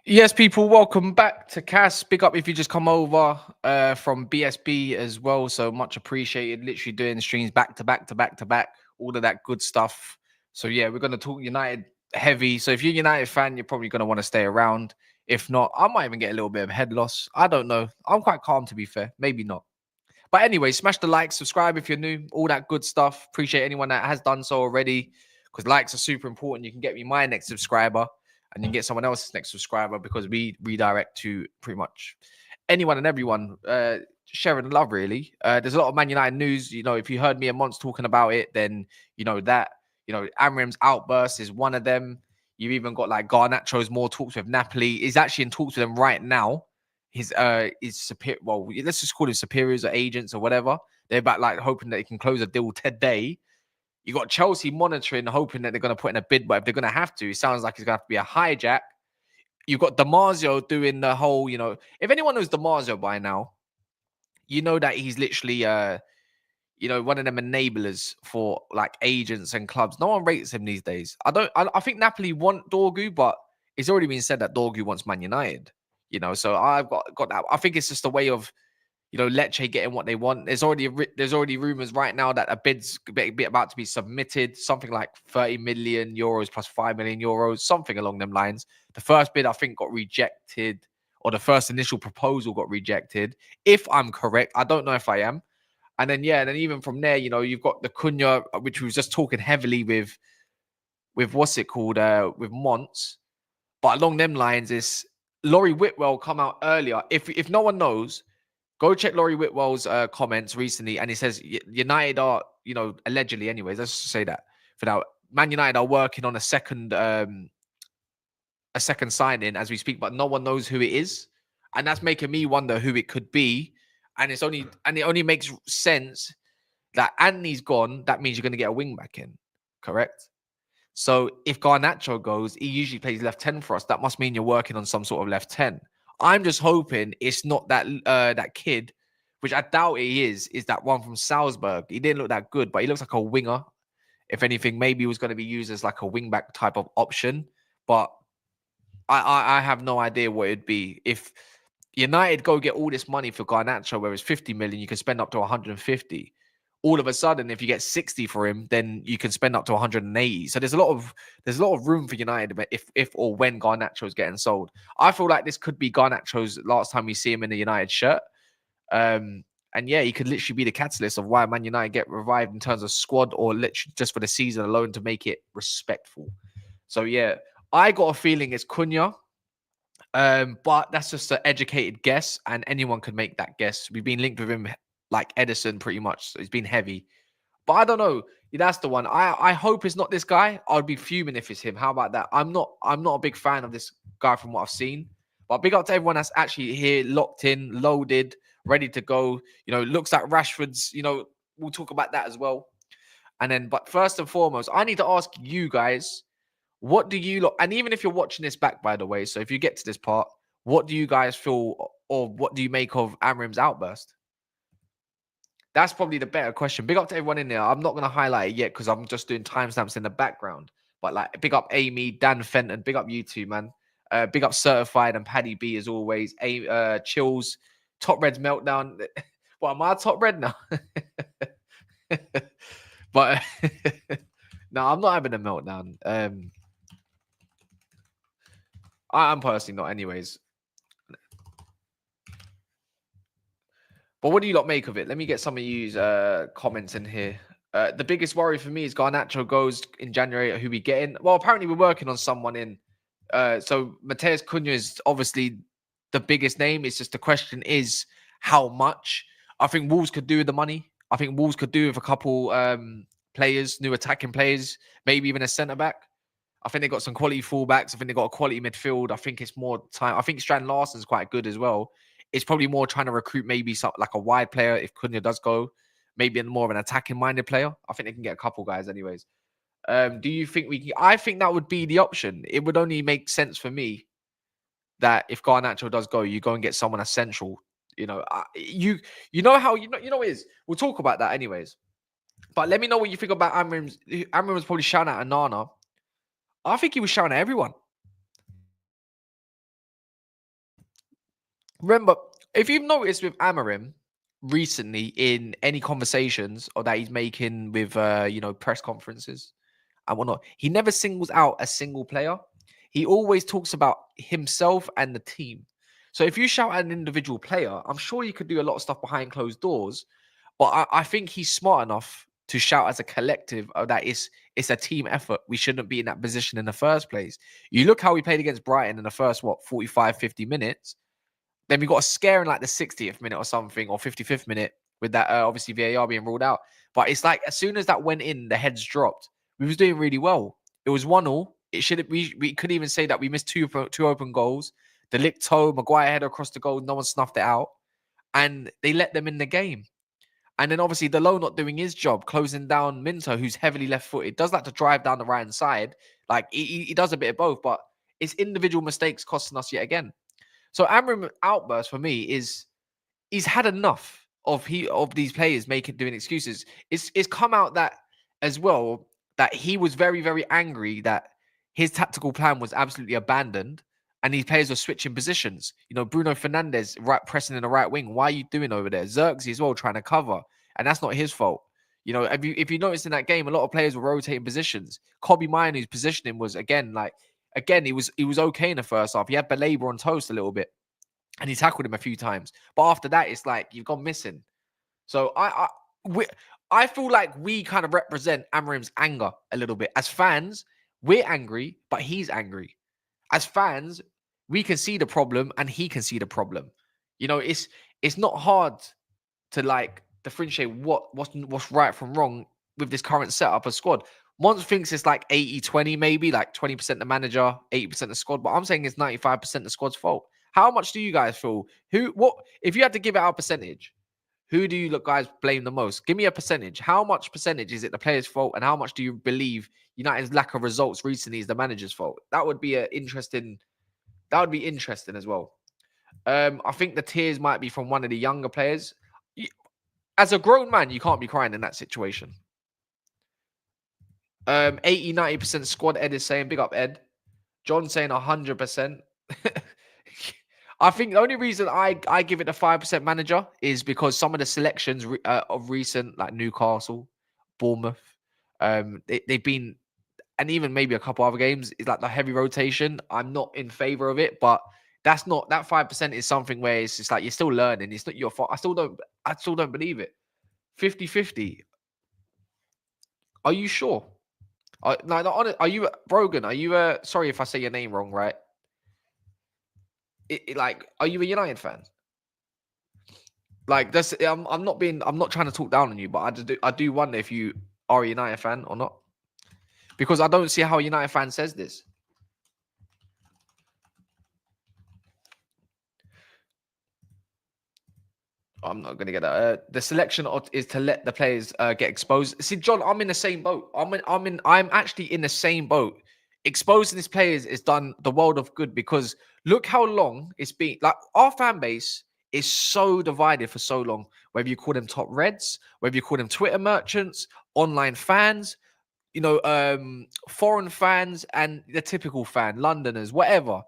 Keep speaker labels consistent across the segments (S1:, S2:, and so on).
S1: Yes, people, welcome back to Cass. Big up if you just come over from BSB as well. So much appreciated. Literally doing streams back to back to back to back, all of that good stuff. So yeah, we're gonna talk United heavy. So if you're a United fan, you're probably gonna want to stay around. If not, I might even get a little bit of head loss. I don't know. I'm quite calm to be fair. Maybe not. But anyway, smash the like, subscribe if you're new, all that good stuff. Appreciate anyone that has done so already because likes are super important. You can get me my next subscriber and you can get someone else's next subscriber because we redirect to pretty much anyone and everyone. Sharing love, really. There's a lot of Man United news. You know, if you heard me and Monts talking about it, then you know that. You know, Amorim's outburst is one of them. You've even got like Garnacho's more talks with Napoli. He's actually in talks with them right now. His superior, well, let's just call him superiors or agents or whatever. They're about like hoping that they can close a deal today. You got Chelsea monitoring, hoping that they're going to put in a bid, but if they're going to have to, it sounds like it's going to have to be a hijack. You've got Damasio doing the whole, you know, if anyone knows Damasio by now, you know that he's literally you know, one of them enablers for like agents and clubs. No one rates him these days. I think Napoli want Dorgu, but it's already been said that Dorgu wants Man United. You know, so I've got that. I think it's just a way of, you know, Lecce getting what they want. There's already rumors right now that a bid's about to be submitted, something like 30 million euros plus 5 million euros, something along them lines. The first bid I think got rejected, or the first initial proposal got rejected. If I'm correct, I don't know if I am. And then yeah, and then even from there, you know, you've got the Cunha, which we was just talking heavily with what's it called, with Monts. But along them lines, is Laurie Whitwell come out earlier. If no one knows, go check Laurie Whitwell's comments recently, and he says United are, you know, allegedly, anyways. Let's just say that for now, Man United are working on a second signing as we speak, but no one knows who it is, and that's making me wonder who it could be. And it only makes sense that Anthony's gone. That means you're going to get a wing back in, correct? So if Garnacho goes, he usually plays left 10 for us. That must mean you're working on some sort of left 10. I'm just hoping it's not that kid, which I doubt he is that one from Salzburg. He didn't look that good, but he looks like a winger. If anything, maybe he was going to be used as like a wing back type of option. But I have no idea what it'd be. If United go get all this money for Garnacho, whereas 50 million, you can spend up to 150. All of a sudden, if you get 60 for him, then you can spend up to 180. So there's a lot of room for United if or when Garnacho is getting sold. I feel like this could be Garnacho's last time we see him in a United shirt. And yeah, he could literally be the catalyst of why Man United get revived in terms of squad or literally just for the season alone to make it respectful. So yeah, I got a feeling it's Cunha. But that's just an educated guess, and anyone could make that guess. We've been linked with him like Edison pretty much, so he's been heavy. But I don't know. That's the one. I hope it's not this guy. I'd be fuming if it's him. How about that? I'm not a big fan of this guy from what I've seen. But big up to everyone that's actually here, locked in, loaded, ready to go. You know, looks like Rashford's, you know, we'll talk about that as well. And then, but first and foremost, I need to ask you guys, what do you look? And even if you're watching this back, by the way, so if you get to this part, what do you guys feel, or what do you make of Amorim's outburst? That's probably the better question. Big up to everyone in there. I'm not going to highlight it yet because I'm just doing timestamps in the background. But like, big up Amy, Dan Fenton, big up you two, man. Big up Certified and Paddy B as always. Chills, Top Red's meltdown. What am I top red now? But no, I'm not having a meltdown. I'm personally not, anyways. But what do you lot make of it? Let me get some of you comments in here. The biggest worry for me is Garnacho goes in January. Who we getting? Well, apparently we're working on someone in. So Mateus Cunha is obviously the biggest name. It's just the question is how much. I think Wolves could do with the money. I think Wolves could do with a couple players, new attacking players, maybe even a centre back. I think they got some quality fullbacks. I think they got a quality midfield. I think it's more time. I think Strand Larsen's quite good as well. It's probably more trying to recruit maybe some, like a wide player if Cunha does go, maybe more of an attacking minded player. I think they can get a couple guys anyways. Do you think we can? I think that would be the option. It would only make sense for me that if Garnacho does go, you go and get someone essential. You know, you know how you know it is. We'll talk about that anyways. But let me know what you think about Amorim's. Amorim was probably shouting at Anana. I think he was shouting at everyone. Remember, if you've noticed with Amorim recently in any conversations or that he's making with press conferences and whatnot, he never singles out a single player. He always talks about himself and the team. So if you shout at an individual player, I'm sure you could do a lot of stuff behind closed doors. But I think he's smart enough to shout as a collective that it's a team effort. We shouldn't be in that position in the first place. You look how we played against Brighton in the first, 45, 50 minutes. Then we got a scare in like the 60th minute or something, or 55th minute with that obviously VAR being ruled out. But it's like as soon as that went in, the heads dropped. We was doing really well. It was 1-1. It should we could even say that we missed two open goals. The lick toe, Maguire header across the goal, no one snuffed it out. And they let them in the game. And then obviously Delo not doing his job, closing down Minto, who's heavily left-footed, does like to drive down the right hand side. Like he does a bit of both, but it's individual mistakes costing us yet again. So Amorim Outburst for me is he's had enough of these players doing excuses. It's come out that as well that he was very, very angry that his tactical plan was absolutely abandoned and these players were switching positions. You know, Bruno Fernandes pressing in the right wing. Why are you doing over there? Xerxes as well trying to cover, and that's not his fault. You know, if you noticed in that game, a lot of players were rotating positions. Kobe Mayanu's positioning was again, he was okay in the first half. He had Baleba on toast a little bit, and he tackled him a few times. But after that, it's like you've gone missing. So I feel like we kind of represent Amorim's anger a little bit. As fans, we're angry, but he's angry. As fans, we can see the problem, and he can see the problem. You know, it's not hard to like differentiate what's right from wrong with this current setup of squad. One thinks it's like 80-20, maybe like 20% the manager, 80% the squad, but I'm saying it's 95% the squad's fault. How much do you guys feel? What if you had to give it out a percentage? Who do you guys blame the most? Give me a percentage. How much percentage is it the player's fault, and how much do you believe United's lack of results recently is the manager's fault? That would be interesting. That would be interesting as well. I think the tears might be from one of the younger players. As a grown man, you can't be crying in that situation. 80-90% squad. Ed is saying, big up Ed. John saying 100%. I think the only reason I give it a 5% manager is because some of the selections of recent, like Newcastle, Bournemouth, they've been, and even maybe a couple other games, is like the heavy rotation. I'm not in favor of it, but that's not, that 5% is something where it's just like you're still learning. It's not your fault. I still don't believe it. 50-50. Are you sure? No, are you Brogan? Are you sorry if I say your name wrong, right? Like, are you a United fan? Like, that's I'm not trying to talk down on you, but I do wonder if you are a United fan or not, because I don't see how a United fan says this. I'm not going to get that. The selection is to let the players get exposed. See, John, I'm in the same boat. I'm actually in the same boat. Exposing these players has done the world of good, because look how long it's been. Like, our fan base is so divided for so long. Whether you call them top reds, whether you call them Twitter merchants, online fans, foreign fans, and the typical fan, Londoners, whatever.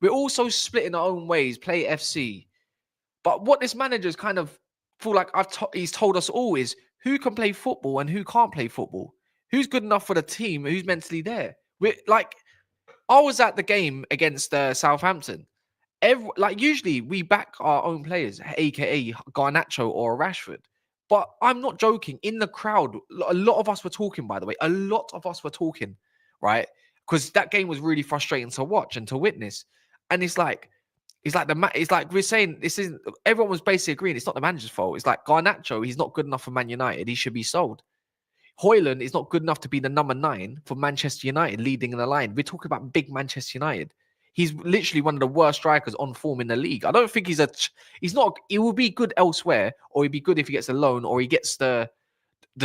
S1: We're all so split in our own ways. Play FC. But what this manager's kind of feel like he's told us all is who can play football and who can't play football. Who's good enough for the team? Who's mentally there? We're like, I was at the game against Southampton. Usually we back our own players, aka Garnacho or Rashford. But I'm not joking. In the crowd, a lot of us were talking. By the way, a lot of us were talking, right? Because that game was really frustrating to watch and to witness. And it's like we're saying this isn't. Everyone was basically agreeing it's not the manager's fault. It's like Garnacho, he's not good enough for Man United. He should be sold. Hoyland is not good enough to be the number 9 for Manchester United, leading in the line. We're talking about big Manchester United. He's literally one of the worst strikers on form in the league. I don't think he's not. He will be good elsewhere, or he'd be good if he gets a loan, or he gets the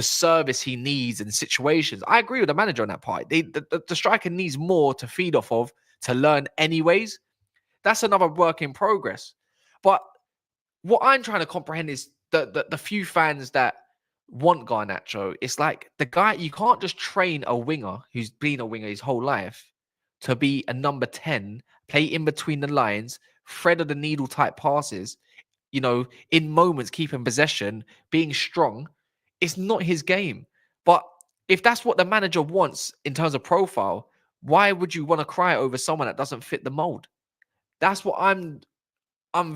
S1: service he needs in situations. I agree with the manager on that part. The striker needs more to feed off of to learn anyways. That's another work in progress. But what I'm trying to comprehend is the few fans that want Garnacho. It's like the guy, you can't just train a winger who's been a winger his whole life to be a number 10, play in between the lines, thread of the needle type passes, you know, in moments, keeping possession, being strong. It's not his game. But if that's what the manager wants in terms of profile, why would you want to cry over someone that doesn't fit the mold? That's what I'm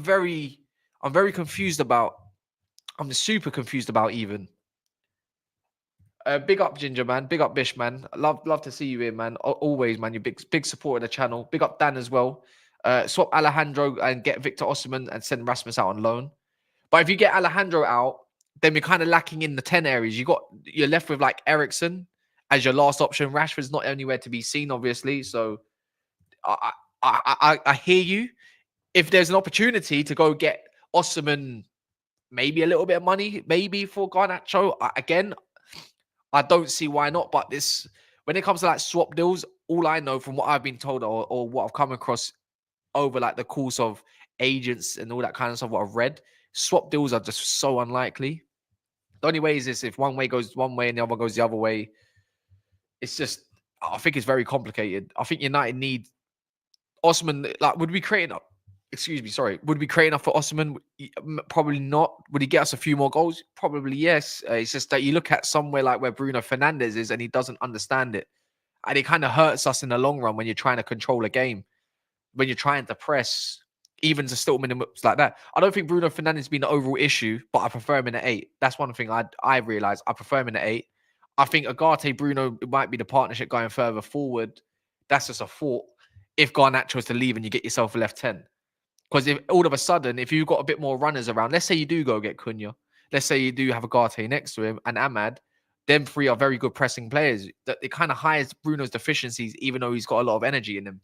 S1: very confused about. I'm super confused about even. Big up Ginger, man. Big up Bish, man. Love to see you here, man. Always, man. You're big supporter of the channel. Big up Dan as well. Swap Alejandro and get Victor Osimhen and send Rasmus out on loan. But if you get Alejandro out, then we're kind of lacking in the 10 areas. You're left with like Ericsson as your last option. Rashford's not anywhere to be seen, obviously. So I hear you. If there's an opportunity to go get Osimhen, maybe a little bit of money, maybe for Garnacho, again, I don't see why not. But when it comes to like swap deals, all I know from what I've been told or what I've come across over like the course of agents and all that kind of stuff, what I've read, swap deals are just so unlikely. The only way is this: if one way goes one way and the other goes the other way. It's just, I think it's very complicated. I think United need Osimhen. Like, would we create enough? Excuse me, sorry. Would we create enough for Osimhen? Probably not. Would he get us a few more goals? Probably yes. It's just that you look at somewhere like where Bruno Fernandes is and he doesn't understand it. And it kind of hurts us in the long run when you're trying to control a game, when you're trying to press, even to still minimums like that. I don't think Bruno Fernandes has been the overall issue, but I prefer him in an 8. That's one thing I realised. I prefer him in an 8. I think Agate, Bruno might be the partnership going further forward. That's just a thought. If Garnacho is to leave and you get yourself a left 10. Because if all of a sudden, if you've got a bit more runners around, let's say you do go get Cunha, let's say you do have Agate next to him and Ahmad, them three are very good pressing players. That it kind of hides Bruno's deficiencies, even though he's got a lot of energy in him.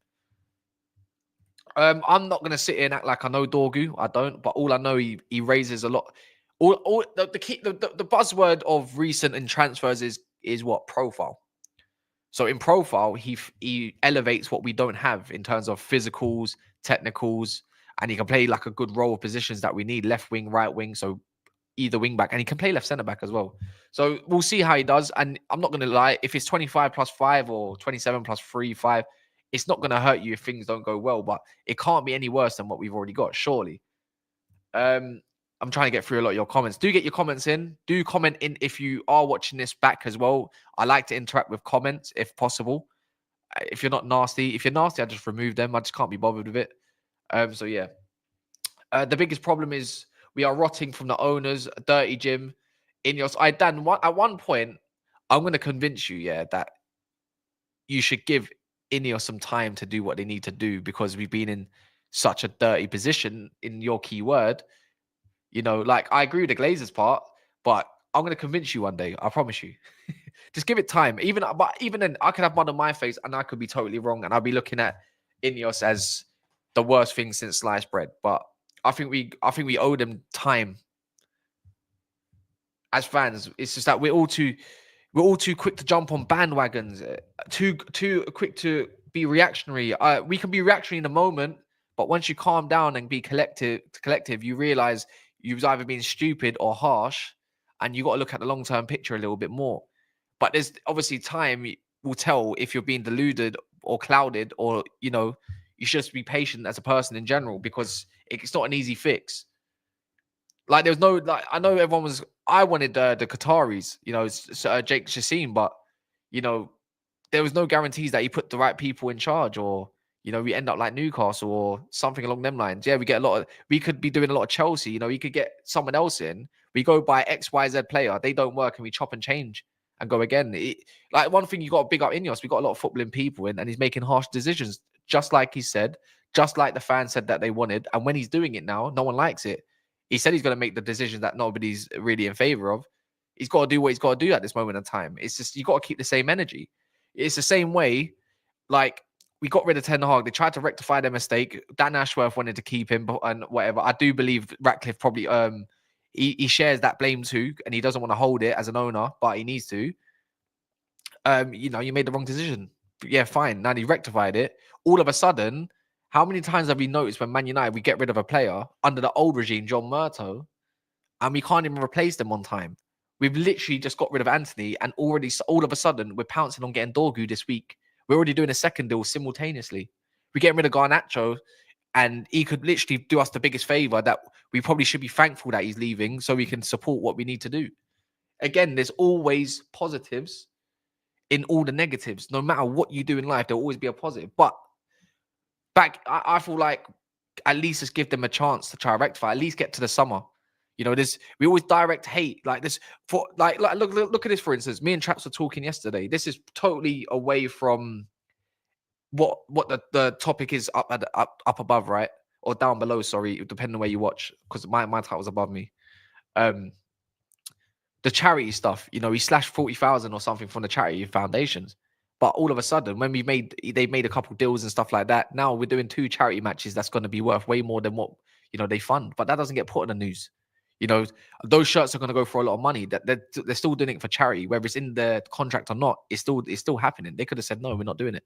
S1: I'm not gonna sit here and act like I know Dorgu. I don't, but all I know he raises a lot. All the key, the buzzword of recent in transfers is what? Profile. So in profile, he elevates what we don't have in terms of physicals, technicals, and he can play like a good role of positions that we need: left wing, right wing. So either wing back, and he can play left centre back as well. So we'll see how he does. And I'm not going to lie, if it's 25 plus 5 or 27 plus 3, 5, it's not going to hurt you if things don't go well. But it can't be any worse than what we've already got, surely. I'm trying to get through a lot of your comments. Do get your comments in. Do comment in if you are watching this back as well. I like to interact with comments if possible. If you're not nasty, if you're nasty, I just remove them. I just can't be bothered with it. So yeah. The biggest problem is we are rotting from the owners, dirty gym. Ineos, at one point, I'm going to convince you, yeah, that you should give Ineos some time to do what they need to do because we've been in such a dirty position in your keyword. You know, like I agree with the Glazers part, but I'm going to convince you one day. I promise you. Just give it time. But even then, I could have mud on my face and I could be totally wrong, and I'll be looking at Ineos as the worst thing since sliced bread. But I think we owe them time as fans. It's just that we're all too quick to jump on bandwagons, too quick to be reactionary. We can be reactionary in a moment, but once you calm down and be collective, you realize you've either been stupid or harsh, and you got to look at the long-term picture a little bit more. But there's obviously time will tell if you're being deluded or clouded, or you should just be patient as a person in general, because it's not an easy fix. Like there's no, like, I know I wanted the Qataris, Jake Shasim, but there was no guarantees that he put the right people in charge, or we end up like Newcastle or something along them lines. Yeah, we could be doing a lot of Chelsea. We could get someone else in. We go by XYZ player, they don't work, and we chop and change and go again. Like one thing you got to big up Ineos, we got a lot of footballing people in, and he's making harsh decisions, just like he said, just like the fans said that they wanted. And when he's doing it now, no one likes it. He said he's going to make the decisions that nobody's really in favor of. He's got to do what he's got to do at this moment in time. It's just, you got to keep the same energy. It's the same way, like, we got rid of Ten Hag. They tried to rectify their mistake. Dan Ashworth wanted to keep him and whatever. I do believe Ratcliffe probably, he shares that blame too, and he doesn't want to hold it as an owner, but he needs to. You made the wrong decision. But yeah, fine. Now he rectified it. All of a sudden, how many times have we noticed when Man United, we get rid of a player under the old regime, John Murto, and we can't even replace them on time? We've literally just got rid of Anthony, and already all of a sudden, we're pouncing on getting Dorgu this week. We're already doing a second deal simultaneously. We're getting rid of Garnacho. And he could literally do us the biggest favor that we probably should be thankful that he's leaving so we can support what we need to do. Again, there's always positives in all the negatives. No matter what you do in life, there'll always be a positive. But I feel like at least just give them a chance to try rectify. At least get to the summer. You know, we always direct hate like this for look at this, for instance. Me and Traps were talking yesterday. This is totally away from what the topic is up above, right? Or down below, sorry, depending on where you watch, because my title's above me. The charity stuff, you know, he slashed 40,000 or something from the charity foundations. But all of a sudden, when they made a couple deals and stuff like that, now we're doing 2 charity matches that's going to be worth way more than what, you know, they fund. But that doesn't get put in the news. You know, those shirts are going to go for a lot of money. That they're still doing it for charity, whether it's in the contract or not. It's still happening. They could have said no, we're not doing it,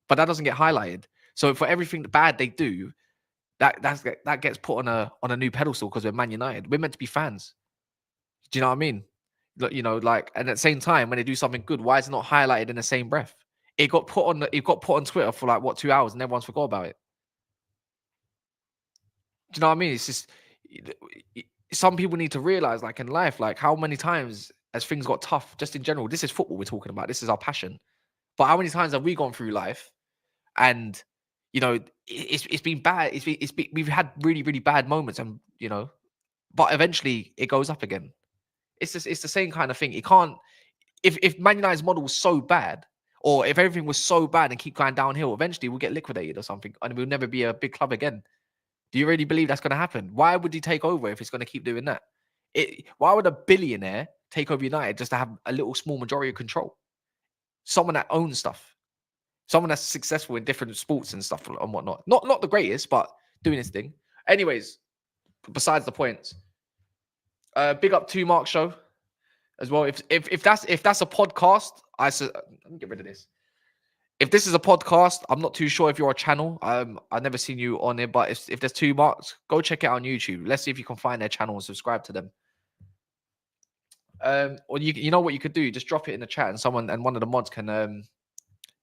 S1: but that doesn't get highlighted. So for everything bad they do, that gets put on a new pedestal because we're Man United. We're meant to be fans. Do you know what I mean? You know, like, and at the same time, when they do something good, why is it not highlighted in the same breath? It got put on Twitter for like 2 hours, and everyone's forgot about it. Do you know what I mean? It's just some people need to realize, like in life, like how many times as things got tough, just in general. This is football we're talking about. This is our passion. But how many times have we gone through life, and you know, it's been bad. We've had really really bad moments, and you know, but eventually it goes up again. It's the same kind of thing. It can't. If Man United's model was so bad, or if everything was so bad and keep going downhill, eventually we'll get liquidated or something, and we'll never be a big club again. Do you really believe that's going to happen? Why would he take over if it's going to keep doing that? Why would a billionaire take over United just to have a little small majority of control? Someone that owns stuff, someone that's successful in different sports and stuff and whatnot. Not the greatest, but doing his thing. Anyways, besides the points, big up to Mark Show as well. If that's a podcast, let me get rid of this. If this is a podcast, I'm not too sure if you're a channel. I've never seen you on it, but if there's 2 marks, go check it out on YouTube. Let's see if you can find their channel and subscribe to them. Or you know what you could do? Just drop it in the chat, and one of the mods can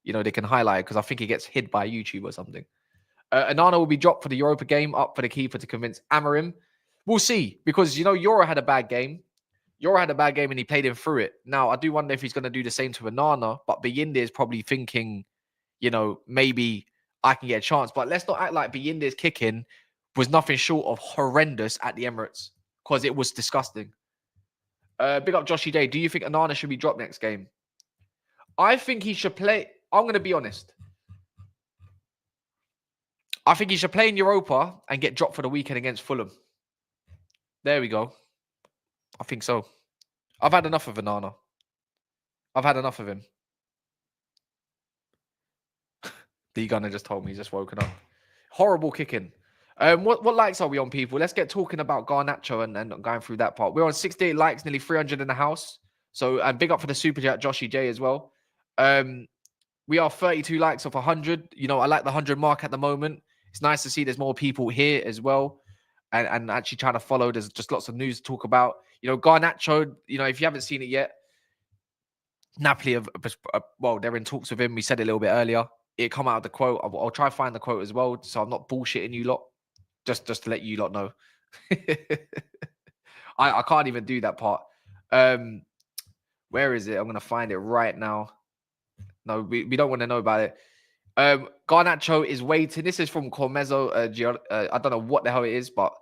S1: you know, they can highlight, because I think it gets hid by YouTube or something. Anana will be dropped for the Europa game, up for the keeper to convince Amorim. We'll see, because you know Euro had a bad game. Euro had a bad game and he played him through it. Now, I do wonder if he's going to do the same to Anana, but Bayinde is probably thinking, you know, maybe I can get a chance. But let's not act like Bayinde's kicking was nothing short of horrendous at the Emirates, because it was disgusting. Big up Joshy Day. Do you think Anana should be dropped next game? I think he should play. I'm going to be honest. I think he should play in Europa and get dropped for the weekend against Fulham. There we go. I think so. I've had enough of Anana. I've had enough of him. D Gunner just told me he's just woken up. Horrible kicking. What likes are we on, people? Let's get talking about Garnacho and going through that part. We're on 68 likes, nearly 300 in the house. So, and big up for the super chat, Joshy J as well. We are 32 likes off 100. You know, I like the 100 mark at the moment. It's nice to see there's more people here as well, and actually trying to follow. There's just lots of news to talk about. You know, Garnacho, you know, if you haven't seen it yet, Napoli, well, they're in talks with him. We said it a little bit earlier. It come out of the quote. I'll try to find the quote as well, so I'm not bullshitting you lot. Just to let you lot know. I can't even do that part. Where is it? I'm going to find it right now. No, we don't want to know about it. Garnacho is waiting. This is from Cormezzo. I don't know what the hell it is, but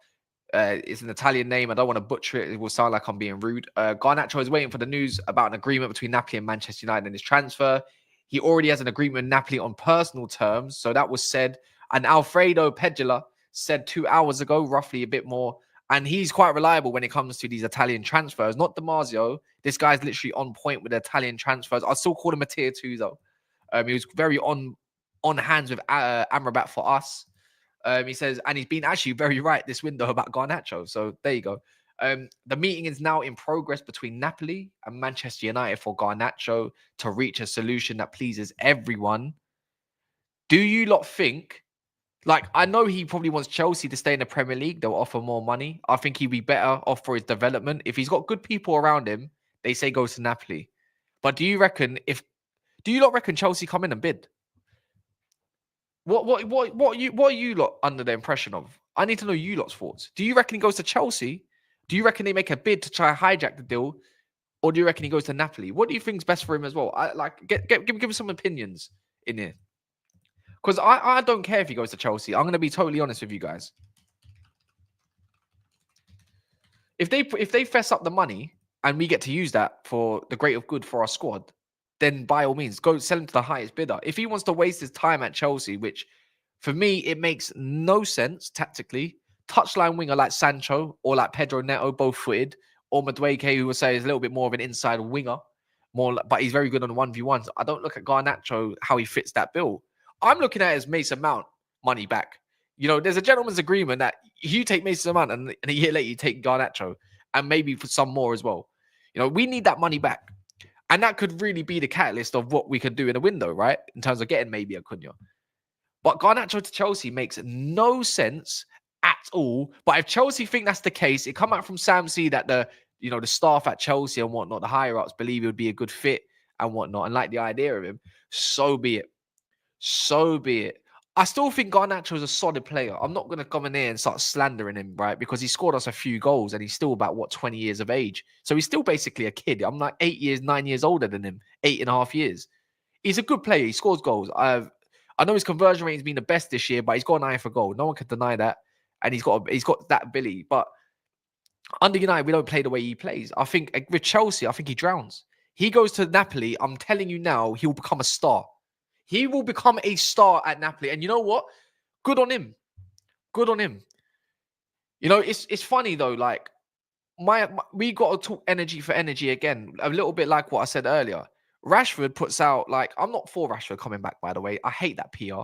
S1: it's an Italian name. I don't want to butcher it. It will sound like I'm being rude. Garnacho is waiting for the news about an agreement between Napoli and Manchester United and his transfer. He already has an agreement with Napoli on personal terms. So that was said. And Alfredo Pedula said 2 hours ago, roughly a bit more. And he's quite reliable when it comes to these Italian transfers. Not Damasio. This guy's literally on point with Italian transfers. I still call him a tier 2, though. He was very on hands with Amrabat for us. He says, and he's been actually very right this window about Garnacho. So there you go. The meeting is now in progress between Napoli and Manchester United for Garnacho to reach a solution that pleases everyone. Do you lot think, like, I know he probably wants Chelsea to stay in the Premier League. They'll offer more money. I think he'd be better off for his development. If he's got good people around him, they say go to Napoli. But do you lot reckon Chelsea come in and bid? What are you lot under the impression of? I need to know you lot's thoughts. Do you reckon he goes to Chelsea? Do you reckon they make a bid to try hijack the deal, or do you reckon he goes to Napoli? What do you think's best for him as well? Give me some opinions in here, because I don't care if he goes to Chelsea. I'm going to be totally honest with you guys. If they fess up the money and we get to use that for the greater good for our squad, then by all means, go sell him to the highest bidder. If he wants to waste his time at Chelsea, which for me, it makes no sense tactically. Touchline winger like Sancho or like Pedro Neto, both footed, or Madueke, who would say is a little bit more of an inside winger, but he's very good on 1v1s. I don't look at Garnacho, how he fits that bill. I'm looking at it as Mason Mount money back. You know, there's a gentleman's agreement that you take Mason Mount and a year later you take Garnacho and maybe for some more as well. You know, we need that money back. And that could really be the catalyst of what we could do in a window, right? In terms of getting maybe a Cunha. But Garnacho to Chelsea makes no sense at all. But if Chelsea think that's the case, it come out from Sam C that the staff at Chelsea and whatnot, the higher ups believe it would be a good fit and whatnot, and like the idea of him. So be it. So be it. I still think Garnacho is a solid player. I'm not going to come in here and start slandering him, right? Because he scored us a few goals and he's still about, 20 years of age. So he's still basically a kid. I'm like 9 years older than him, 8.5 years. He's a good player. He scores goals. I know his conversion rate has been the best this year, but he's got an eye for goal. No one can deny that. And he's got that ability. But under United, we don't play the way he plays. I think with Chelsea, I think he drowns. He goes to Napoli. I'm telling you now, he will become a star. He will become a star at Napoli. And you know what? Good on him. Good on him. You know, it's funny though. Like we got to talk energy for energy again. A little bit like what I said earlier. Rashford puts out, like, I'm not for Rashford coming back, by the way. I hate that PR.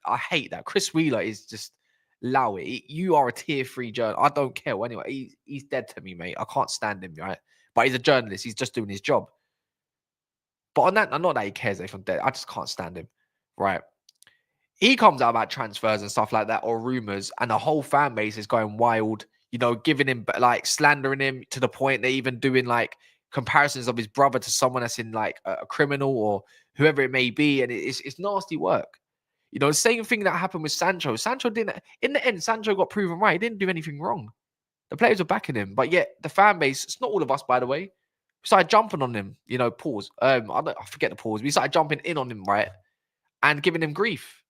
S1: I hate that. Chris Wheeler is just allow it. You are a tier 3 journalist. I don't care. Anyway, he's dead to me, mate. I can't stand him, right? But he's a journalist. He's just doing his job. But on that, not that he cares if I'm dead. I just can't stand him, right? He comes out about transfers and stuff like that, or rumors, and the whole fan base is going wild, giving him, like, slandering him to the point they're even doing, like, comparisons of his brother to someone that's in, like, a criminal or whoever it may be, and it's nasty work. The same thing that happened with Sancho. Sancho didn't, in the end, Sancho got proven right. He didn't do anything wrong. The players were backing him, but yet the fan base, it's not all of us, by the way, started jumping on him, pause. I forget the pause. We started jumping in on him, right? And giving him grief.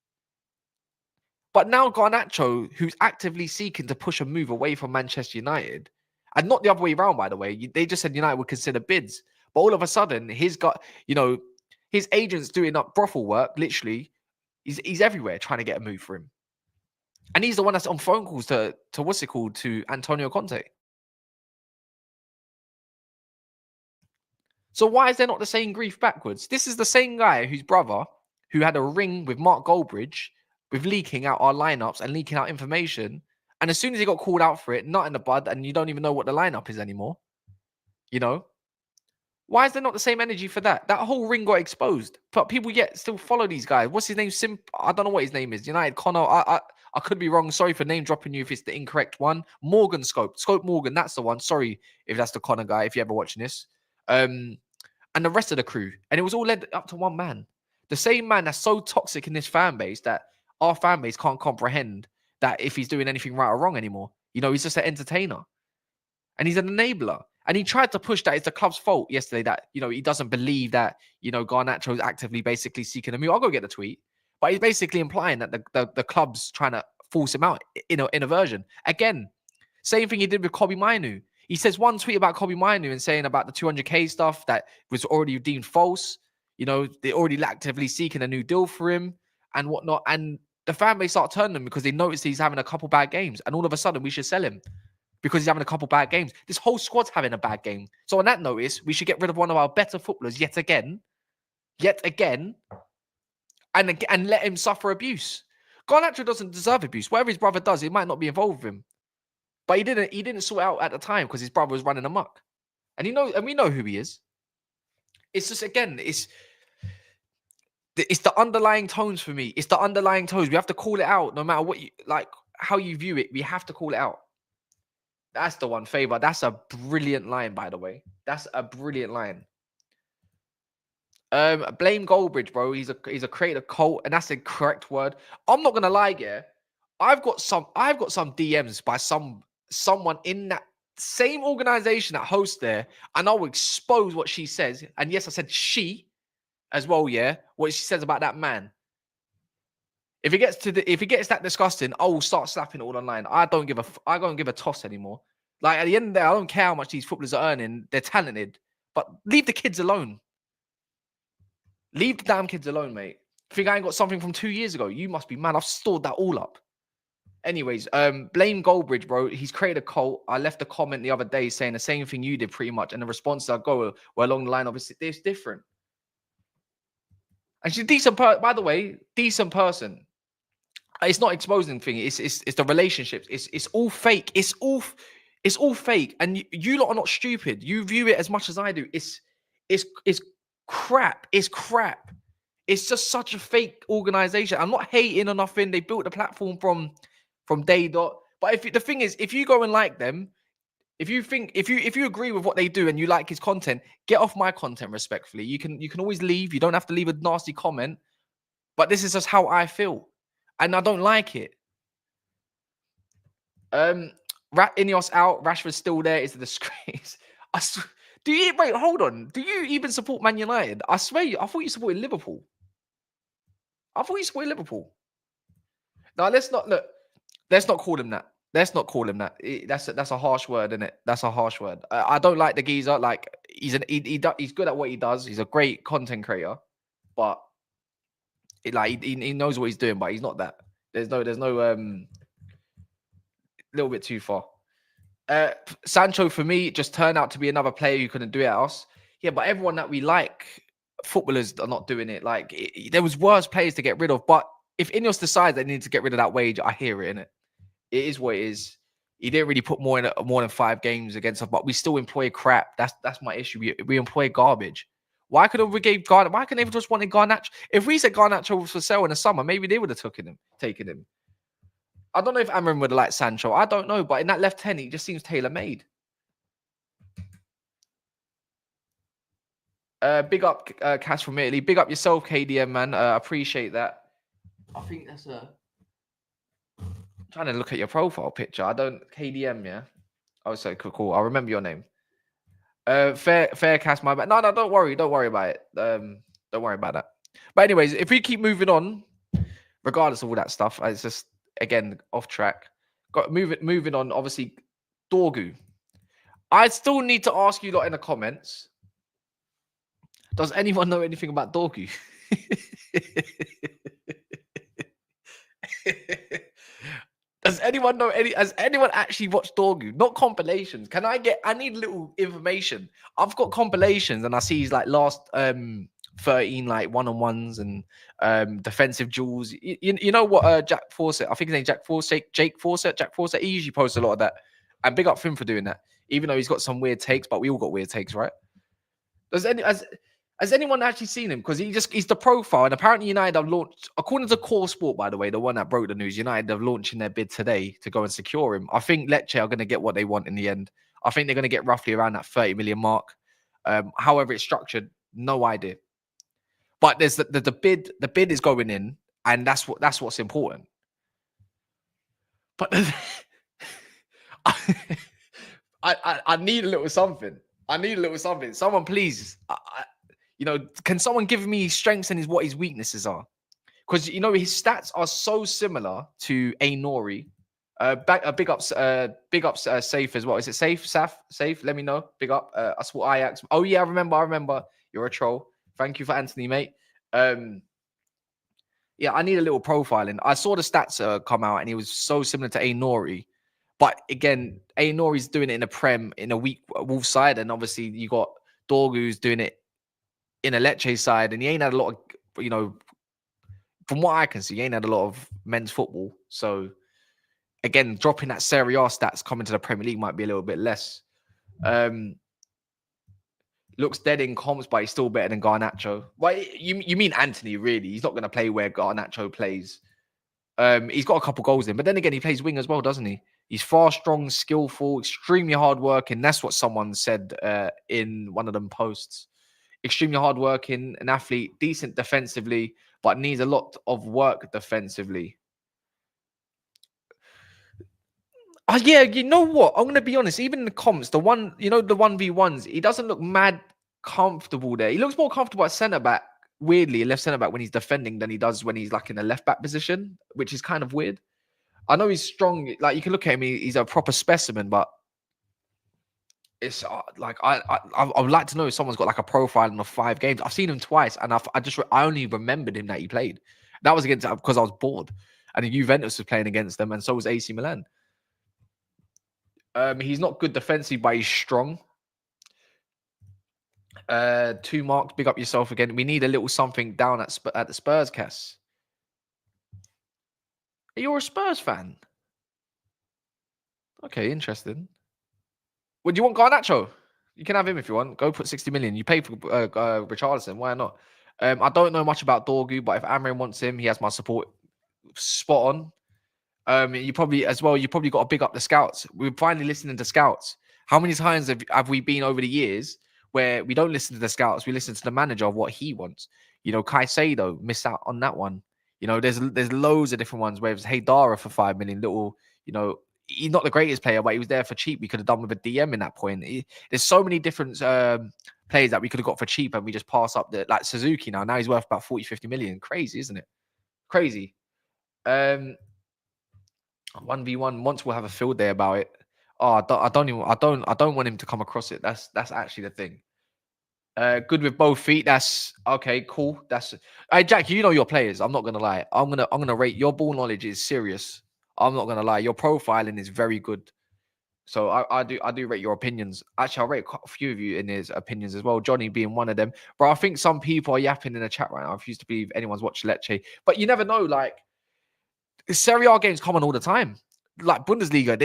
S1: But now Garnacho, who's actively seeking to push a move away from Manchester United, and not the other way around, by the way. They just said United would consider bids. But all of a sudden, his agent's doing up brothel work, literally. He's everywhere trying to get a move for him. And he's the one that's on phone calls to Antonio Conte. So why is there not the same grief backwards? This is the same guy whose brother, who had a ring with Mark Goldbridge, with leaking out our lineups and leaking out information. And as soon as he got called out for it, not in the bud, and you don't even know what the lineup is anymore. Why is there not the same energy for that? That whole ring got exposed, but people yet still follow these guys. What's his name? I don't know what his name is. United Connor. I could be wrong. Sorry for name dropping you if it's the incorrect one. Morgan Scope Morgan. That's the one. Sorry if that's the Connor guy. If you're ever watching this, and the rest of the crew, and it was all led up to one man. The same man that's so toxic in this fan base that our fan base can't comprehend that if he's doing anything right or wrong anymore. He's just an entertainer, and he's an enabler. And he tried to push that it's the club's fault yesterday that, he doesn't believe that, Garnacho is actively basically seeking a move. I'll go get the tweet. But he's basically implying that the club's trying to force him out in a version. Again, same thing he did with Kobbie Mainoo. He says one tweet about Kobbie Mainoo and saying about the 200K stuff that was already deemed false. They're already actively seeking a new deal for him and whatnot. And the fan base start turning him because they notice he's having a couple bad games. And all of a sudden, we should sell him. Because he's having a couple bad games. This whole squad's having a bad game. So on that notice, we should get rid of one of our better footballers yet again, and let him suffer abuse. Garnacho doesn't deserve abuse. Whatever his brother does, it might not be involved with him. But he didn't sort out at the time because his brother was running amok. And we know who he is. It's just, again, it's the underlying tones for me. It's the underlying tones. We have to call it out no matter what how you view it. We have to call it out. That's the one, Faber. That's a brilliant line, by the way. That's a brilliant line. Blame Goldbridge, bro. He's a creator cult, and that's the correct word. I'm not gonna lie, yeah. I've got some DMs by someone in that same organization that hosts there, and I'll expose what she says. And yes, I said she as well, yeah. What she says about that man. If it gets that disgusting, I will start slapping it all online. I don't give a toss anymore. Like at the end of the day, I don't care how much these footballers are earning. They're talented, but leave the kids alone. Leave the damn kids alone, mate. Think I ain't got something from 2 years ago? You must be mad. I've stored that all up. Anyways, blame Goldbridge, bro. He's created a cult. I left a comment the other day saying the same thing you did, pretty much, and the responses I go were along the line of it's different. And she's a decent by the way, decent person. It's not exposing thing. It's the relationships. It's all fake. It's all fake. And you lot are not stupid. You view it as much as I do. It's crap. It's crap. It's just such a fake organization. I'm not hating or nothing. They built the platform from day dot. But the thing is, if you go and like them, if you agree with what they do and you like his content, get off my content respectfully. You can always leave. You don't have to leave a nasty comment. But this is just how I feel. And I don't like it. Ineos out. Rashford's still there. It's a disgrace. Wait, hold on. Do you even support Man United? I swear, I thought you supported Liverpool. No, let's not call him that. Let's not call him that. That's a harsh word, isn't it? That's a harsh word. I don't like the geezer. Like he's good at what he does. He's a great content creator, but he knows what he's doing, but he's not that. There's no little bit too far. Sancho for me just turned out to be another player who couldn't do it at us. Yeah, but everyone that we like, footballers are not doing it. Like there was worse players to get rid of. But if Ineos decides they need to get rid of that wage, I hear it, innit? It is what it is. He didn't really put more than 5 games against us, but we still employ crap. That's my issue. We employ garbage. Why couldn't we give Garnacho? Why couldn't they just wanted Garnacho? If we said Garnacho was for sale in the summer, maybe they would have taken him. I don't know if Amorim would have liked Sancho. I don't know, but in that left 10, he just seems tailor-made. Big up, Cash from Italy. Big up yourself, KDM, man. Appreciate that. I think that's I'm trying to look at your profile picture. KDM, yeah? Oh, so cool. I'll remember your name. Fair Cash, my bad. No, don't worry about it. Don't worry about that. But anyways, if we keep moving on, regardless of all that stuff, it's just, again, off track. Moving on, obviously, Dorgu. I still need to ask you lot in the comments. Does anyone know anything about Dorgu? Has anyone actually watched Dorgu? Not compilations. I need little information. I've got compilations and I see his like last 13 like one-on-ones and defensive duels. You know what Jack Fawcett, I think his name's Jake Fawcett, he usually posts a lot of that. And big up him for doing that. Even though he's got some weird takes, but we all got weird takes, right? Has anyone actually seen him? Because he's the profile, and apparently United have launched, according to Core Sport, by the way, the one that broke the news, United have launching their bid today to go and secure him. I think Lecce are going to get what they want in the end. I think they're going to get roughly around that 30 million mark. However it's structured, no idea. But there's the bid. The bid is going in, and that's what's important. But I need a little something. Someone, please. Can someone give me his strengths and what his weaknesses are? Because his stats are so similar to Nori. Big ups, Safe as well. Is it Safe? Safe? Let me know. Big up. I saw Ajax. Oh yeah, I remember. You're a troll. Thank you for Anthony, mate. Yeah, I need a little profiling. I saw the stats come out, and he was so similar to Nori. But again, Nori's doing it in a Prem in a weak Wolves side, and obviously you got Dorgu's doing it in a Lecce side, and he ain't had a lot of, from what I can see, he ain't had a lot of men's football. So again, dropping that Serie A stats coming to the Premier League might be a little bit less. Looks dead in comps, but he's still better than Garnacho. Well, you mean Anthony, really? He's not going to play where Garnacho plays. He's got a couple goals in, but then again, he plays wing as well, doesn't he? He's fast, strong, skillful, extremely hard working. That's what someone said in one of them posts. Extremely hardworking, an athlete, decent defensively, but needs a lot of work defensively. Yeah, you know what? I'm gonna be honest. Even in the comps, the 1v1s, he doesn't look mad comfortable there. He looks more comfortable at centre back. Weirdly, left centre back when he's defending than he does when he's like in the left back position, which is kind of weird. I know he's strong. Like you can look at him, he's a proper specimen, but it's like I would like to know if someone's got like a profile in the 5 games. I've seen him twice, and I only remembered him that he played. That was against because I was bored, and Juventus was playing against them, and so was AC Milan. He's not good defensively, but he's strong. 2 marks. Big up yourself again. We need a little something down at the Spurs, Cass. You're a Spurs fan. Okay, interesting. Would you want Garnacho? You can have him if you want. Go put 60 million. You pay for Richarlison. Why not? I don't know much about Dorgu, but if Amorim wants him, he has my support. Spot on. You probably got to big up the scouts. We're finally listening to scouts. How many times have we been over the years where we don't listen to the scouts? We listen to the manager of what he wants. You know, Caicedo missed out on that one. You know, there's loads of different ones where it was Haydara for 5 million. Little, you know, he's not the greatest player, but he was there for cheap. We could have done with a DM in that point. There's so many different players that we could have got for cheap, and we just pass up like Suzuki now. Now he's worth about 40, 50 million. Crazy, isn't it? Crazy. 1v1. Once we'll have a field day about it. Oh, I don't want him to come across it. That's actually the thing. Good with both feet. That's okay. Cool. Hey, Jack. You know your players. I'm not gonna lie. I'm gonna rate your ball knowledge is serious. I'm not gonna lie. Your profiling is very good. So I do rate your opinions. Actually, I rate quite a few of you in his opinions as well. Johnny being one of them. But I think some people are yapping in the chat right now. I refuse to believe anyone's watched Lecce. But you never know. Like Serie A games come on all the time. Like Bundesliga,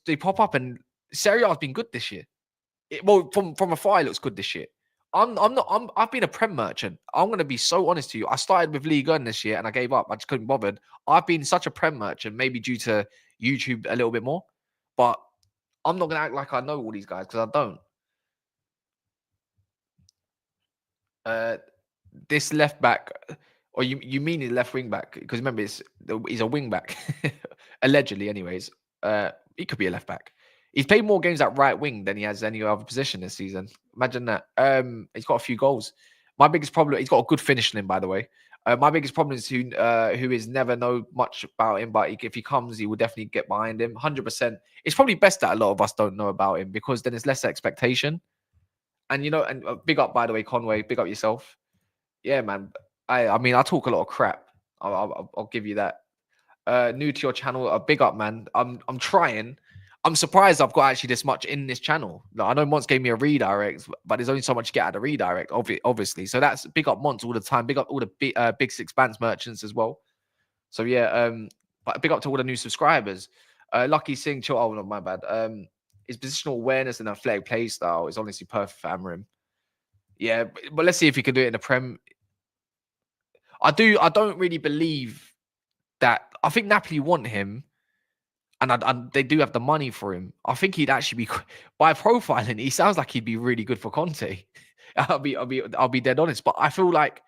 S1: they pop up, and Serie A has been good this year. From afar, it looks good this year. I've been a Prem merchant. I'm gonna be so honest to you. I started with Ligue 1 this year and I gave up. I just couldn't bother. I've been such a Prem merchant, maybe due to YouTube a little bit more. But I'm not gonna act like I know all these guys because I don't. This left back, or you mean his left wing back? Because remember, he's a wing back, allegedly. Anyways, he could be a left back. He's played more games at right wing than he has any other position this season. Imagine that. He's got a few goals. My biggest problem, he's got a good finishing, by the way. My biggest problem is who is never know much about him, but if he comes, he will definitely get behind him. 100%. It's probably best that a lot of us don't know about him because then it's less expectation. And and big up, by the way, Conway. Big up yourself. Yeah, man. I mean, I talk a lot of crap. I'll give you that. New to your channel, a big up, man. I'm trying. I'm surprised I've got actually this much in this channel. Like, I know Monts gave me a redirect, but there's only so much you get out of redirect, obviously. So that's big up Monts all the time. Big up all the big six bands merchants as well. So yeah, but big up to all the new subscribers. Lucky Singh, chill. Oh, no, my bad. His positional awareness and athletic play style is honestly perfect for Amorim. Yeah, but let's see if he can do it in the Prem. I don't really believe that. I think Napoli want him. And they do have the money for him. I think he'd actually be by profiling. He sounds like he'd be really good for Conte. I'll be dead honest. But I feel like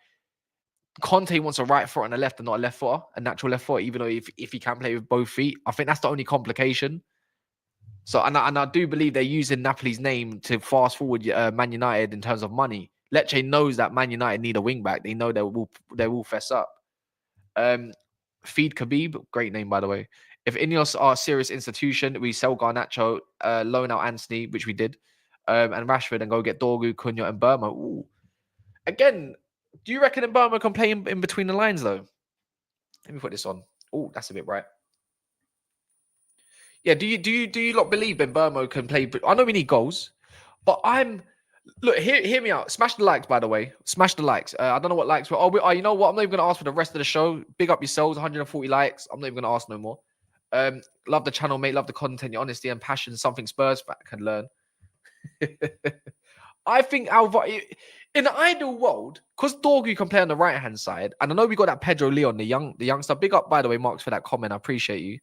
S1: Conte wants a right foot and a left and not a left foot, a natural left foot. Even though if he can play with both feet, I think that's the only complication. So and I do believe they're using Napoli's name to fast forward Man United in terms of money. Lecce knows that Man United need a wing back. They know they will fess up. Feed Khabib, great name by the way. If Ineos are a serious institution, we sell Garnacho, loan out Anthony, which we did, and Rashford, and go get Dorgu, Cunha, and Burma. Ooh. Again, do you reckon Burma can play in between the lines though? Let me put this on. Oh, that's a bit bright. Yeah, do you not believe Burma can play? I know we need goals, but look. Hear me out. Smash the likes, by the way. Smash the likes. I don't know what likes were. Oh, you know what? I'm not even going to ask for the rest of the show. Big up yourselves. 140 likes. I'm not even going to ask no more. Love the channel, mate. Love the content, your honesty and passion. Something Spurs fan can learn. I think in the ideal world, because Dorgu can play on the right hand side, and I know we got that Pedro Leon, the youngster. Big up, by the way, Marks, for that comment. I appreciate you.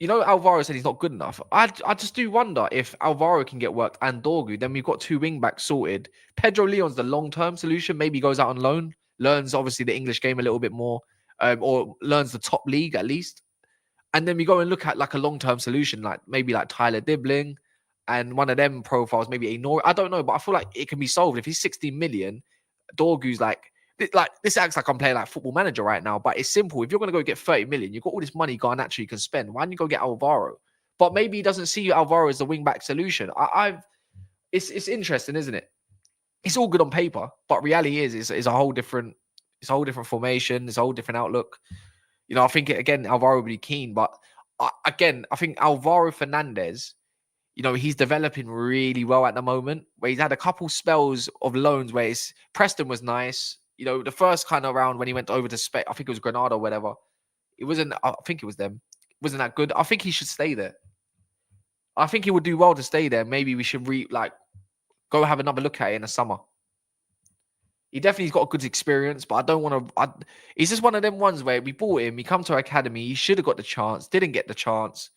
S1: you know, Alvaro said he's not good enough. I just do wonder if Alvaro can get worked and Dorgu, then we've got 2 wing backs sorted. Pedro Leon's the long-term solution. Maybe goes out on loan, learns obviously the English game a little bit more, or learns the top league at least. And then we go and look at like a long-term solution, like maybe like Tyler Dibbling and one of them profiles, maybe a Nor. I don't know, but I feel like it can be solved. If he's 16 million, Dorgu's like this acts like I'm playing like Football Manager right now, but it's simple. If you're going to go get 30 million, you've got all this money Garnacho you can spend. Why don't you go get Alvaro? But maybe he doesn't see Alvaro as the wing back solution. It's interesting, isn't it? It's all good on paper, but reality is a whole different. It's a whole different formation. It's a whole different outlook. You know, I think again Alvaro would be keen, but I think Alvaro Fernandez, you know, he's developing really well at the moment. Where he's had a couple spells of loans where Preston was nice. You know, the first kind of round when he went over to Spain, I think it was Granada or whatever. It wasn't. I think it was them. It wasn't that good. I think he should stay there. I think he would do well to stay there. Maybe we should go have another look at it in the summer. He definitely's got a good experience, but I don't want to. He's just one of them ones where we bought him. He come to our academy. He should have got the chance. Didn't get the chance,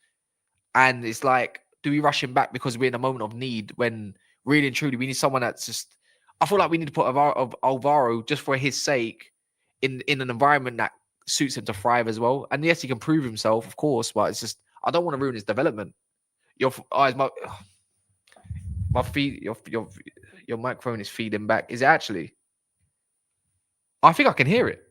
S1: and it's like, do we rush him back because we're in a moment of need when really and truly we need someone that's just. I feel like we need to put Alvaro just for his sake in an environment that suits him to thrive as well. And yes, he can prove himself, of course, but it's just I don't want to ruin his development. Your eyes, my feed, your microphone is feeding back. Is it actually? I think I can hear it.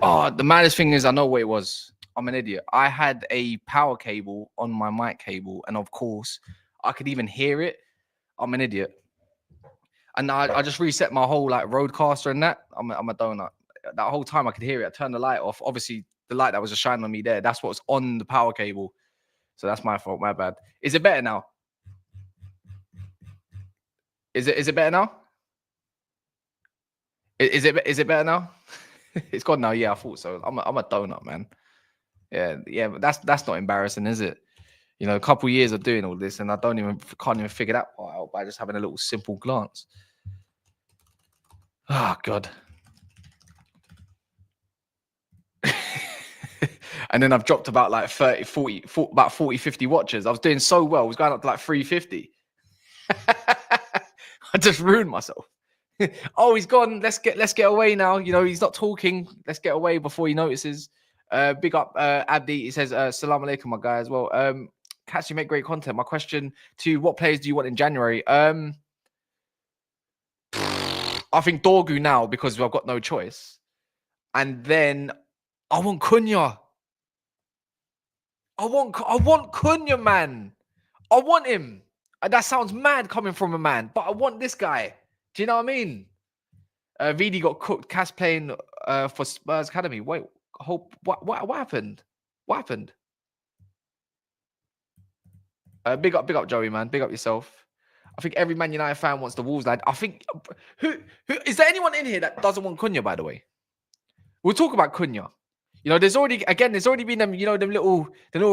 S1: Oh, the maddest thing is, I know what it was. I'm an idiot. I had a power cable on my mic cable, and of course, I could even hear it. I'm an idiot. And I just reset my whole like roadcaster and that. I'm a donut. That whole time I could hear it. I turned the light off. Obviously, the light that was just shining on me there, that's what's on the power cable. So that's my fault. My bad. Is it better now? Is it better now? Is it better now? It's gone now. Yeah, I thought so. I'm a donut, man. Yeah, but that's not embarrassing, is it? You know, a couple of years of doing all this, and I can't even figure that part out by just having a little simple glance. Oh God. And then I've dropped about like 30, 40, about 40, 50 watches. I was doing so well. I was going up to like 350. I just ruined myself. Oh, he's gone. Let's get away now. You know, he's not talking. Let's get away before he notices. Big up Abdi. He says, Salam alaikum, my guy, as well. Cats, you make great content. My question to you, what players do you want in January? I think Dorgu now because I've got no choice. And then I want Cunha. I want Cunha, man. I want him. That sounds mad coming from a man, but I want this guy. Do you know what I mean? VD got cooked. Cass playing for Spurs Academy. Wait, what happened? What happened? Big up, Joey, man. Big up yourself. I think every Man United fan wants the Wolves lad. I think who is there anyone in here that doesn't want Cunha? By the way, we'll talk about Cunha. You know, there's already been them. You know, the little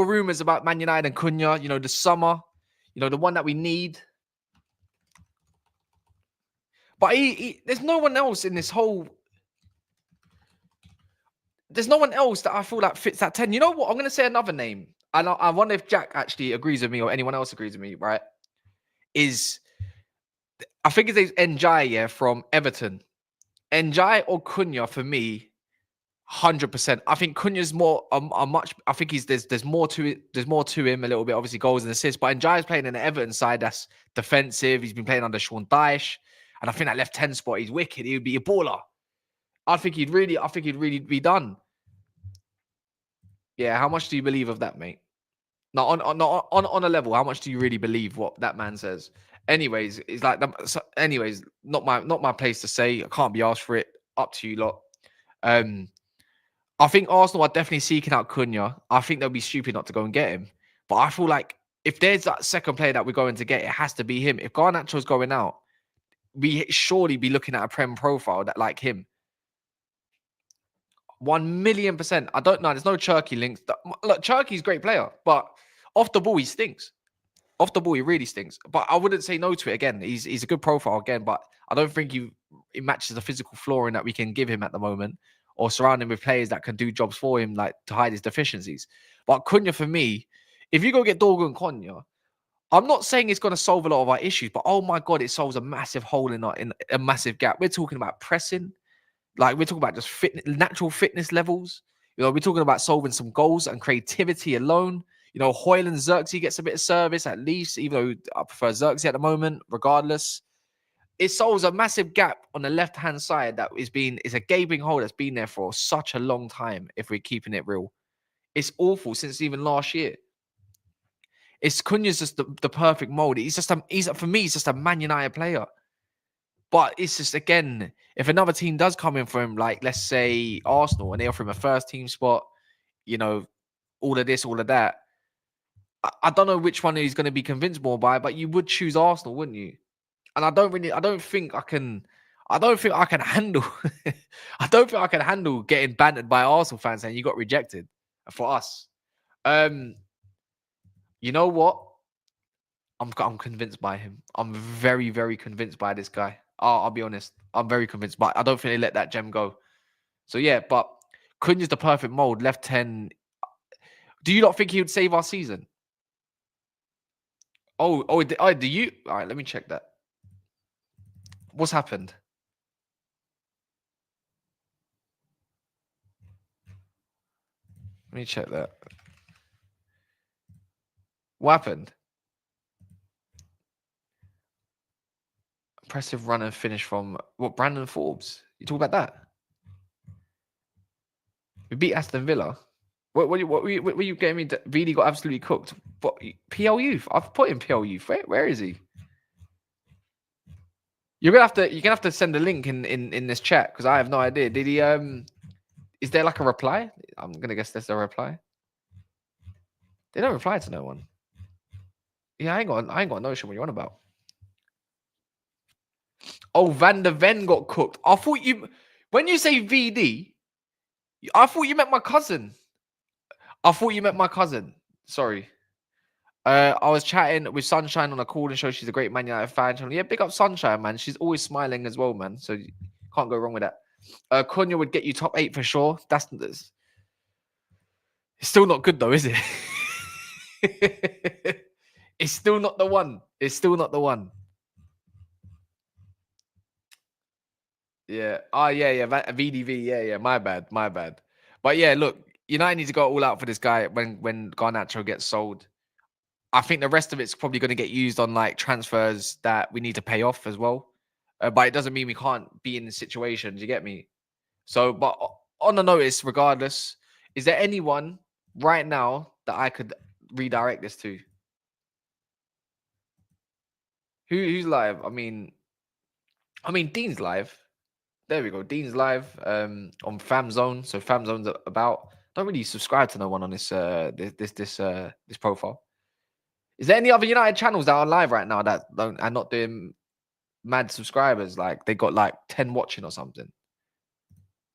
S1: rumors about Man United and Cunha. You know, the summer. You know, the one that we need. But there's no one else in this whole. There's no one else that I feel like fits that 10. You know what? I'm going to say another name. And I wonder if Jack actually agrees with me or anyone else agrees with me, right? I think his name's Njai, yeah, from Everton. Njai or Cunha, for me, 100%. I think Cunha's more a much. I think there's more to it. There's more to him a little bit. Obviously, goals and assists. But Njai's playing in the Everton side that's defensive. He's been playing under Sean Dyche, and I think that left 10 spot, he's wicked. He would be a baller. I think he'd really be done. Yeah. How much do you believe of that, mate? No, on a level, how much do you really believe what that man says? Anyways, it's like, anyways, not my place to say. I can't be asked for it. Up to you lot. I think Arsenal are definitely seeking out Cunha. I think they'll be stupid not to go and get him. But I feel like if there's that second player that we're going to get, it has to be him. If Garnacho's going out, we surely be looking at a Prem profile that like him. 1,000,000%. I don't know. There's no Cherky links. Look, Cherky's a great player, but off the ball, he stinks. Off the ball, he really stinks. But I wouldn't say no to it again. He's a good profile again, but I don't think it matches the physical flooring that we can give him at the moment, or surround him with players that can do jobs for him, like to hide his deficiencies. But Cunha, for me, if you go get Dorgu and Cunha, I'm not saying it's going to solve a lot of our issues, but oh my God, it solves a massive hole in a massive gap. We're talking about pressing. Like, we're talking about just natural fitness levels. You know, we're talking about solving some goals and creativity alone. You know, Hoyland Xerxes gets a bit of service at least, even though I prefer Xerxes at the moment, regardless. It solves a massive gap on the left-hand side that is a gaping hole that's been there for such a long time, if we're keeping it real. It's awful since even last year. Cunha's just the perfect mold. For me, he's just a Man United player. But it's just, again, if another team does come in for him, like, let's say Arsenal, and they offer him a first team spot, you know, all of this, all of that, I don't know which one he's going to be convinced more by, but you would choose Arsenal, wouldn't you? And I don't think I can handle, I don't think I can handle getting bantered by Arsenal fans saying you got rejected for us. You know what? I'm convinced by him. I'm very, very convinced by this guy. I'll be honest. I'm very convinced, but I don't think they let that gem go. So yeah, but Cunha's the perfect mold. Left 10. Do you not think he would save our season? Do you? All right, let me check that. What's happened? Let me check that. What happened? Impressive run and finish from what? Brandon Forbes. You talk about that? We beat Aston Villa. What were you getting me? VD got absolutely cooked. But PL Youth. I've put in PL Youth. Where is he? You're gonna have to send a link in this chat because I have no idea. Did he is there like a reply? I'm gonna guess there's a reply. They don't reply to no one. Yeah, I ain't got a notion what you're on about. Oh, Van der Ven got cooked. I thought when you say VD, I thought you meant my cousin. Sorry. I was chatting with Sunshine on a call and show. She's a great Man United fan. Yeah, big up Sunshine, man. She's always smiling as well, man. So you can't go wrong with that. Cunha would get you top 8 for sure. It's still not good though, is it? It's still not the one. Yeah. Oh, yeah. VDV. Yeah. My bad. But yeah, look, United need to go all out for this guy when Garnacho gets sold. I think the rest of it's probably going to get used on like transfers that we need to pay off as well. But it doesn't mean we can't be in the situation. Do you get me? So, but on the notice, regardless, is there anyone right now that I could redirect this to? Who's live? I mean, Dean's live. There we go. Dean's live on FamZone. So FamZone's about. Don't really subscribe to no one on this this profile. Is there any other United channels that are live right now that are not doing mad subscribers? Like they got like 10 watching or something.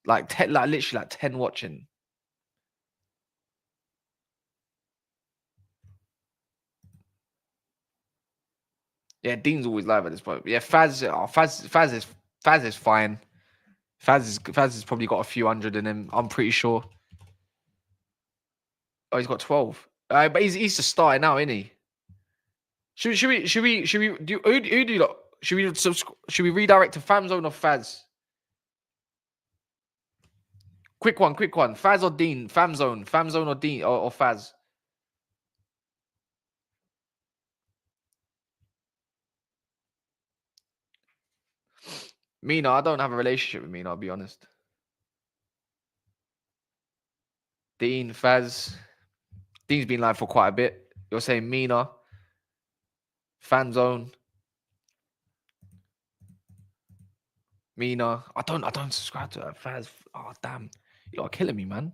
S1: Like 10, like literally like 10 watching. Yeah, Dean's always live at this point. Yeah, Faz is fine. Faz has probably got a few hundred in him. I'm pretty sure. Oh, he's got 12. But he's just starting now, isn't he? Should we do who do you lot? Should we redirect to FamZone or Faz? Quick one. Faz or Dean? Famzone or Dean or Faz? Mina, I don't have a relationship with Mina, I'll be honest. Dean, Faz. Dean's been live for quite a bit. You're saying Mina, Fanzone, Mina. I don't subscribe to her. Faz. Oh damn. You're killing me, man.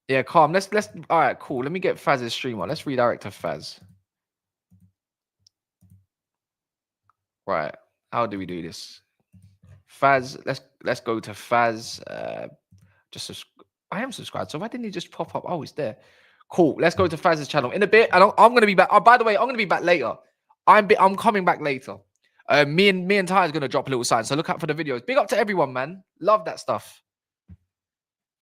S1: Yeah, calm. Let's all right, cool. Let me get Faz's stream on. Let's redirect to Faz. Right. How do we do this? Faz, let's go to Faz. I am subscribed, so why didn't he just pop up? Oh, it's there. Cool. Let's go to Faz's channel in a bit. And I'm gonna be back. Oh, by the way, I'm gonna be back later. I'm coming back later. Me and Ty's gonna drop a little sign. So look out for the videos. Big up to everyone, man. Love that stuff.